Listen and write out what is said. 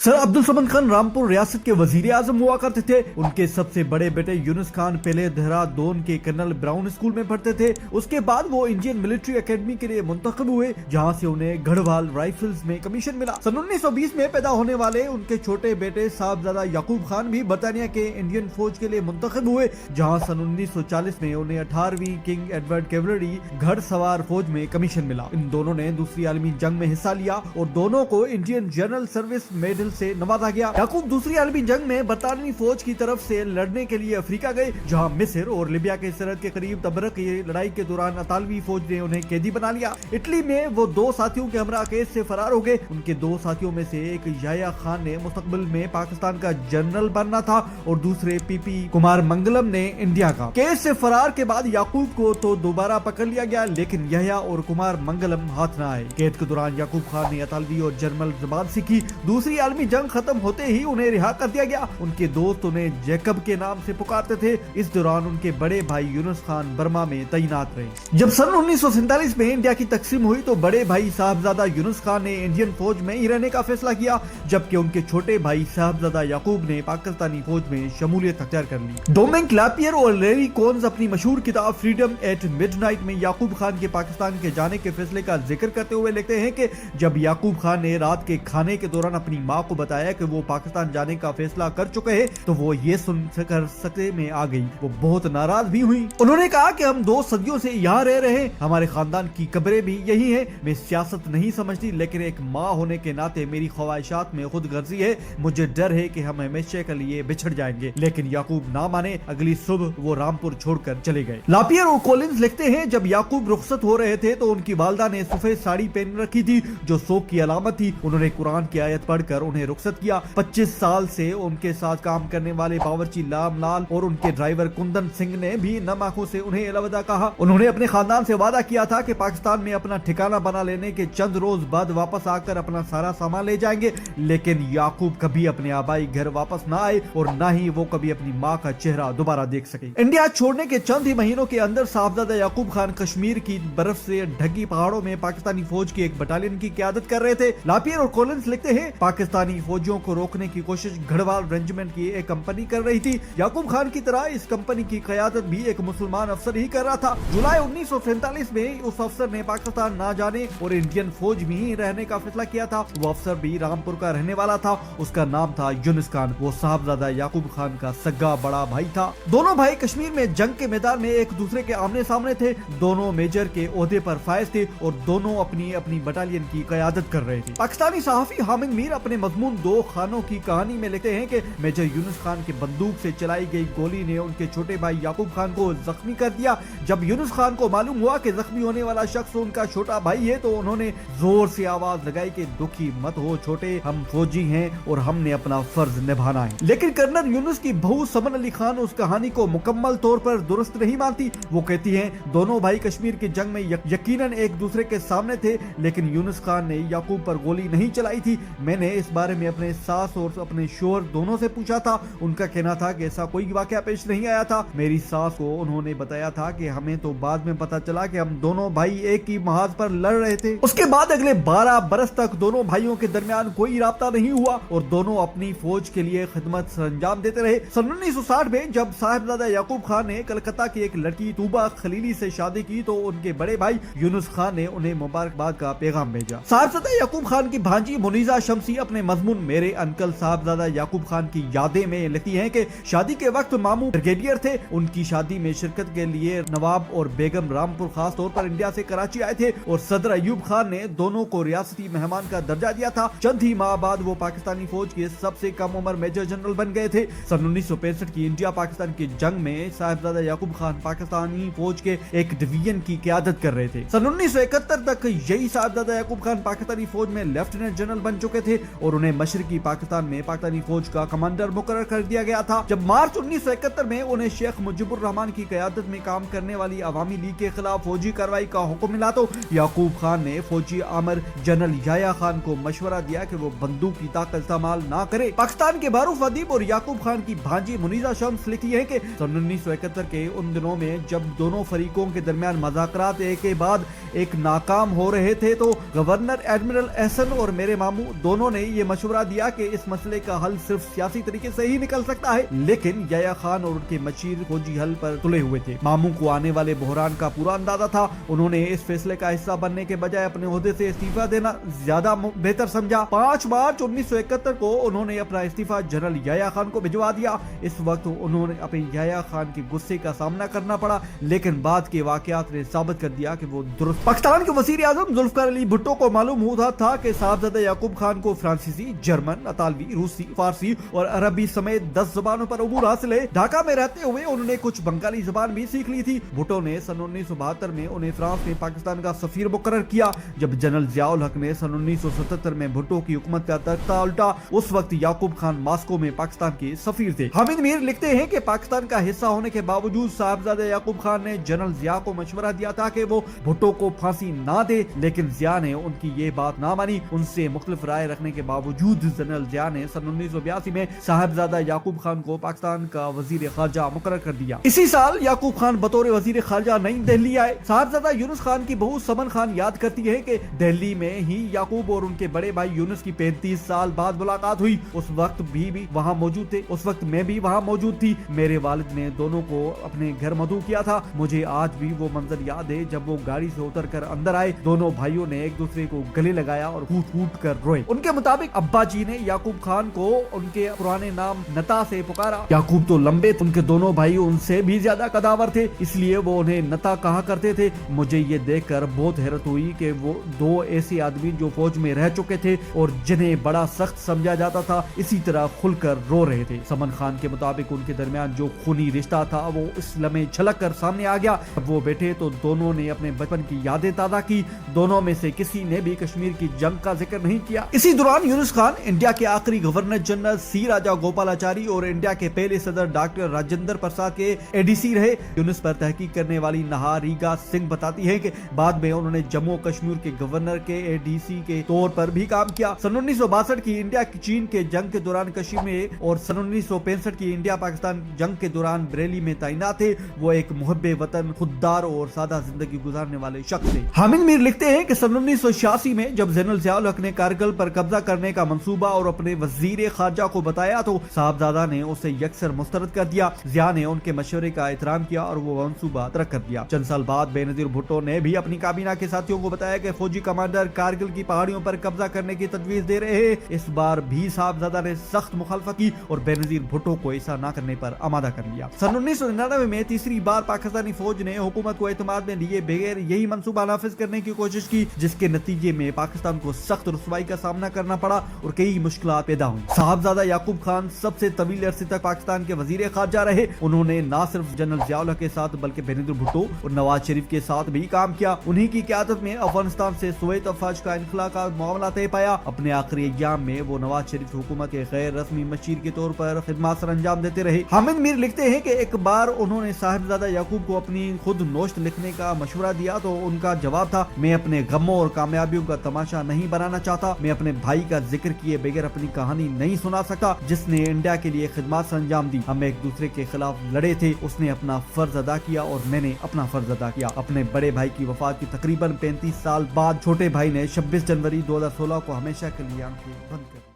Sir Abdul Samad Khan Rampur रियासत के वजीर आजम हुआ करते थे। उनके सबसे बड़े बेटे यूनुस खान पहले देहरादून के कर्नल ब्राउन स्कूल में पढ़ते थे। उसके बाद वो इंडियन मिलिट्री एकेडमी के लिए मुंतखब हुए, जहां से उन्हें गढ़वाल राइफल्स में कमीशन मिला। सन 1920 में पैदा होने वाले उनके छोटे बेटे साहबजादा याकूब खान भी बरतानिया के इंडियन फौज के लिए मुंतखब हुए, जहां सन 1940 में उन्हें 18वीं किंग एडवर्ड कैवलरी घड़सवार फौज में कमीशन मिला। इन दोनों ने दूसरी आलमी जंग में हिस्सा लिया और दोनों को इंडियन जनरल सर्विस मेडल से नवाजा गया। याकूब दूसरी आलमी जंग में बरतानवी फौज की तरफ से लड़ने के लिए अफ्रीका गए, जहां मिस्र और लिबिया के सरहद के करीब तबरक की लड़ाई के दौरान अतालवी फौज ने उन्हें कैदी बना लिया। इटली में वो दो साथियों के हमरा केस से फरार हो गए। उनके दो साथियों में से एक याया खान ने मुस्तकबिल में पाकिस्तान का जनरल बनना था और दूसरे पीपी कुमार मंगलम ने इंडिया का। केस से फरार के बाद याकूब को तो दोबारा पकड़ लिया गया, लेकिन याया और कुमार मंगलम हाथ न आए। कैद के दौरान याकूब खान ने अतालवी और जर्मन जबान सीखी। दूसरी आलमी जंग खत्म होते ही उन्हें रिहा कर दिया गया। उनके दोस्त उन्हें जैकब के नाम से पुकारते थे। इस दौरान उनके बड़े भाई यूनुस खान बर्मा में तैनात रहे। जब सन 1947 में इंडिया की तकसीम हुई तो बड़े भाई साहबजादा यूनुस खान ने इंडियन फौज में ही रहने का फैसला किया, जबकि उनके छोटे भाई साहबजादा याकूब ने पाकिस्तानी फौज में शमूलियत अख्तियार कर ली। डोमिनिक लैपियर और लैरी कोन्स अपनी मशहूर किताब फ्रीडम एट मिडनाइट में याकूब खान के पाकिस्तान के जाने के फैसले का जिक्र करते हुए लिखते हैं कि जब याकूब खान ने रात के खाने के दौरान अपनी माँ को बताया कि वो पाकिस्तान जाने का फैसला कर चुके हैं, तो वो ये सुनकर सके में आ गई। वो बहुत नाराज भी हुई। उन्होंने कहा कि हम 2 सदियों से यहाँ रह रहे हैं, हमारे खानदान की कब्रें भी यही हैं। मैं सियासत नहीं समझती, लेकिन एक माँ होने के नाते मेरी ख्वाहिशात में खुद गर्जी है। मुझे डर है कि हम हमेशा के लिए बिछड़ जाएंगे। लेकिन याकूब ना माने। अगली सुबह वो रामपुर छोड़कर चले गए। लापियर और कॉलिंस लिखते हैं, जब याकूब रुखसत हो रहे थे तो उनकी वालदा ने सफेद साड़ी पहन रखी थी, जो शौक की अलामत थी। उन्होंने कुरान की आयत पढ़कर उन्हें रुखसत किया। 25 साल से उनके साथ काम करने वाले बावर्ची लाम लाल और उनके ड्राइवर कुंदन सिंह ने भी नम आंखों से उन्हें अलविदा कहा। उन्होंने अपने खानदान से वादा किया था कि पाकिस्तान में अपना ठिकाना बना लेने के चंद रोज बाद वापस आकर अपना सारा सामान ले जाएंगे, लेकिन याकूब कभी अपने आबाई घर वापस ना आए और ना ही वो कभी अपनी माँ का चेहरा दोबारा देख सके। इंडिया छोड़ने के चंद ही महीनों के अंदर साहबजादा याकूब खान कश्मीर की बर्फ से ढकी पहाड़ों में पाकिस्तानी फौज की एक बटालियन की क़यादत कर रहे थे। लापियर और कॉलिंस लिखते हैं, पाकिस्तानी फौजियों को रोकने की कोशिश गढ़वाल रेजिमेंट की एक कंपनी कर रही थी। याकूब खान की तरह इस कंपनी की क़यादत भी एक मुसलमान अफसर ही कर रहा था। जुलाई 1947 में उस अफसर ने पाकिस्तान ना जाने और इंडियन फौज में ही रहने का फैसला किया था। वो अफसर भी रामपुर का रहने वाला था। उसका नाम था यूनुस खान। वो साहबजादा याकूब खान का सगा बड़ा भाई था। दोनों भाई कश्मीर में जंग के मैदान में एक दूसरे के आमने सामने थे। दोनों मेजर के ओहदे पर फायज थे और दोनों अपनी अपनी बटालियन की क़यादत कर रहे थे। पाकिस्तानी सहाफी हामिद मीर अपने मजमून 2 खानों की कहानी में लिखते हैं कि मेजर यूनुस खान की बंदूक से चलाई गई गोली ने उनके छोटे भाई याकूब खान को जख्मी कर दिया। जब यूनुस खान को मालूम हुआ कि जख्मी होने वाला शख्स उनका छोटा भाई है, तो उन्होंने जोर से आवाज लगाई कि दुखी मत हो छोटे, हम फौजी हैं और हमने अपना फर्ज निभाना है। लेकिन कर्नल यूनुस की बहू समन अली खान उस कहानी को मुकम्मल तौर पर दुरुस्त नहीं मानती। वो कहती हैं, दोनों भाई कश्मीर की जंग में यकीनन एक दूसरे के सामने थे, लेकिन यूनुस खान ने याकूब पर गोली नहीं चलाई थी। मैंने इस बारे में अपने सास और अपने शोहर दोनों से पूछा था। उनका कहना था कि ऐसा कोई वाकया पेश नहीं आया था। मेरी सास को उन्होंने बताया था कि हमें तो बाद में पता चला कि हम दोनों भाई एक ही महाज पर लड़ रहे थे। उसके बाद अगले 12 बरस तक दोनों भाइयों के दरमियान कोई राब्ता नहीं हुआ और दोनों अपनी फौज के लिए खिदमत सरंजाम देते रहे। सन 1960 में जब साहिबजादा याकूब खान ने कलकत्ता की एक लड़की तूबा खलीली से शादी की, तो उनके बड़े भाई यूनुस खान ने उन्हें मुबारकबाद का पैगाम भेजा। साहिबजादा याकूब खान की भांजी मुनीजा शमसी अपने मजमून मेरे अंकल साहबजादा याकूब खान की यादें में लिखती हैं कि शादी के वक्त मामू ब्रिगेडियर थे। उनकी शादी में शिरकत के लिए नवाब और बेगम रामपुर खास तौर पर इंडिया से कराची आए थे और सदर अयूब खान ने दोनों को रियासती मेहमान का दर्जा दिया था। चंद ही माह बाद वो पाकिस्तानी फौज के सबसे कम उम्र मेजर जनरल बन गए थे। सन 1965 की इंडिया पाकिस्तान की जंग में साहिबजादा याकूब खान पाकिस्तानी फौज के एक डिवीजन की क़यादत कर रहे थे। सन 1971 तक यही साहिबजादा याकूब खान पाकिस्तानी फौज में लेफ्टिनेंट जनरल बन चुके थे और उन्हें मशरकी पाकिस्तान में पाकिस्तानी फौज का कमांडर मुकर्रर कर दिया गया था। जब मार्च 1971 में उन्हें शेख मुजीबुर रहमान की क़यादत में काम करने वाली अवामी लीग के खिलाफ फौजी कार्रवाई का हुक्म मिला, तो याकूब खान ने फौजी आमर जनरल याया खान को मशवरा दिया कि वो बंदूक की ताकत इस्तेमाल ना करे। पाकिस्तान के बारूफ अदीब और याकूब खान की भांजी मुनीजा शम्स लिखती है कि सन 1971 के उन दिनों में जब दोनों फरीकों के दरमियान मुज़ाकरात एक के बाद एक नाकाम हो रहे थे, तो गवर्नर एडमिरल एहसन और मेरे मामू दोनों ने ये मशवरा दिया कि इस मसले का हल सिर्फ सियासी तरीके से ही निकल सकता है, लेकिन याया खान और उनके मशीर फौजी हल पर तुले हुए थे। मामू को आने वाले बहरान का पूरा अंदाजा था। उन्होंने इस फैसले का हिस्सा बनने के बजाय अपने ओहदे से इस्तीफा देना ज्यादा बेहतर समझा। 5 मार्च 1971 को उन्होंने अपना इस्तीफा जनरल याया खान को भिजवा दिया। इस वक्त उन्होंने अपने याया खान के गुस्से का सामना करना पड़ा, लेकिन बाद के वाकयात ने साबित कर दिया कि वो दुरुस्त। पाकिस्तान के वजीर आजम जुल्फिकार अली भुट्टो को मालूम हुआ था कि साहबजादा याकूब खान को फ्रांसीसी, जर्मन, अतालवी, रूसी, फारसी और अरबी समेत 10 जुबानों पर अबूर हासिल है। ढाका में रहते हुए उन्होंने कुछ बंगाली जुबान भी सीख ली थी। भुट्टो ने सन 1972 में उन्हें फ्रांस में पाकिस्तान का सफीर मुकर्रर किया। जब जनरल जियाउल हक ने सन 1977 में भुट्टो की हुकूमत का तख्ता उल्टा, उस वक्त याकूब खान मास्को में पाकिस्तान के सफीर थे। हामिद मीर लिखते हैं कि पाकिस्तान का हिस्सा होने के बावजूद साहबजादा याकूब खान ने जनरल जिया को मशवरा दिया था कि वो भुट्टो को फांसी ना दे, लेकिन जिया ने उनकी ये बात ना मानी। उनसे मुख्तलिफ राय रखने के बावजूद जनरल जिया ने सन 1982 में साहबजादा याकूब खान को पाकिस्तान का वजीर खारजा मुकर्रर कर दिया। इसी साल याकूब खान बतौर वजीर खारजा नई दिल्ली आए। साहबजादा यूनुस खान की बहू समन खान याद करती है कि दिल्ली में ही याकूब और उनके बड़े भाई यूनुस की 35 साल बाद मुलाकात हुई। उस वक्त भी वहाँ मौजूद थे। उस वक्त मैं भी वहाँ मौजूद थी। मेरे वालिद ने दोनों को अपने घर मधु किया था। मुझे आज भी वो मंजर याद है जब वो गाड़ी से उतर कर अंदर आए। दोनों भाइयों ने एक दूसरे को गले लगाया और कूट कूट कर रोए। उनके मुताबिक अब्बा जी ने याकूब खान को उनके पुराने नाम नता से पुकारा। याकूब तो लंबे, उनके दोनों भाई उनसे भी ज्यादा कदावर थे, इसलिए वो उन्हें नता कहा करते थे। मुझे ये देखकर बहुत हैरत हुई कि वो दो ऐसे आदमी जो फौज में रह चुके थे और जिन्हें बड़ा सख्त समझा जाता था, इसी तरह खुलकर रो रहे थे। समन खान के मुताबिक उनके दरमियान जो खूनी रिश्ता था वो इस लम्हे झलक कर सामने आ गया। जब वो बैठे तो दोनों ने अपने बचपन की यादें ताज़ा की। दोनों में से किसी ने भी कश्मीर की जंग का जिक्र नहीं किया। इसी दौरान यूनुस खान इंडिया के आखिरी गवर्नर जनरल सी राजा गोपालाचारी और इंडिया के पहले सदर डॉक्टर राजेंद्र प्रसाद के एडीसी रहे। यूनुस पर तहकीक करने वाली नहा रीगा सिंह बताती है कि बाद में उन्होंने जम्मू कश्मीर के गवर्नर के एडीसी के तौर पर भी काम किया। सन 1962 की इंडिया चीन के जंग के दौरान कश्मीर में और सन 1965 की इंडिया पाकिस्तान जंग के दौरान बरेली में तैनात थे। वो एक मुहब्बे वतन, खुददार और सादा जिंदगी गुजारने वाले शख्स थे। हामिद मीर लिखते हैं कि सन 1986 में जब जनरल जियाउल हक ने कारगिल पर कब्जा करने का मंसूबा और अपने वजीर खारजा को बताया तो साहबजादा ने उसे यकसर मुस्तरद कर दिया। जिया ने उनके मशवरे का एहतराम किया और वो मंसूबा तरक कर दिया। चंद साल बाद बेनजीर भुट्टो ने भी अपनी काबीना के साथियों को बताया कि फौजी कमांडर कारगिल की पहाड़ियों पर कब्जा करने की तजवीज दे रहे हैं। इस बार भी साहबजादा ने सख्त मुखालफत की और बेनजीर भुट्टो को ऐसा न करने पर आमादा कर लिया। सन 1999 में तीसरी बार पाकिस्तानी फौज ने हुकूमत को एतमाद में लिए बगैर यही मंसूबा नाफिज करने की कोशिश की, जिसके नतीजे में पाकिस्तान को सख्त रुसवाई का सामना करना पड़ा और कई मुश्किलात पैदा हुई। साहबजादा याकूब खान सबसे तवील अरसे तक पाकिस्तान के वजीर खारजा रहे। उन्होंने न सिर्फ जनरल जियाउल हक के साथ बल्कि बेनजीर भुट्टो और नवाज शरीफ के साथ भी काम किया। उन्हीं की क़यादत में अफगानिस्तान से सोवियत अफवाज का इनखला का मामला तय पाया। अपने आखिरी अय्याम में वो नवाज शरीफ हुकूमत के गैर रस्मी मशीर के तौर पर खिदमत सर अंजाम देते रहे। हामिद मीर लिखते हैं कि एक बार उन्होंने साहबजादा याकूब को अपनी खुद नोश्त लिखने का मशवरा दिया तो उनका जवाब था, मैं अपने गमों और कामयाबियों का तमाशा नहीं बनाना चाहता। मैं अपने भाई का जिक्र किए बगैर अपनी कहानी नहीं सुना सकता जिसने इंडिया के लिए खिदमत सर अंजाम दी। हम एक दूसरे के खिलाफ लड़े थे, उसने अपना फर्ज अदा किया और मैंने अपना फर्ज अदा किया। अपने बड़े भाई की वफात की तकरीबन 35 साल बाद छोटे भाई ने 26 जनवरी 2016 को हमेशा के लिए आंखें बंद कर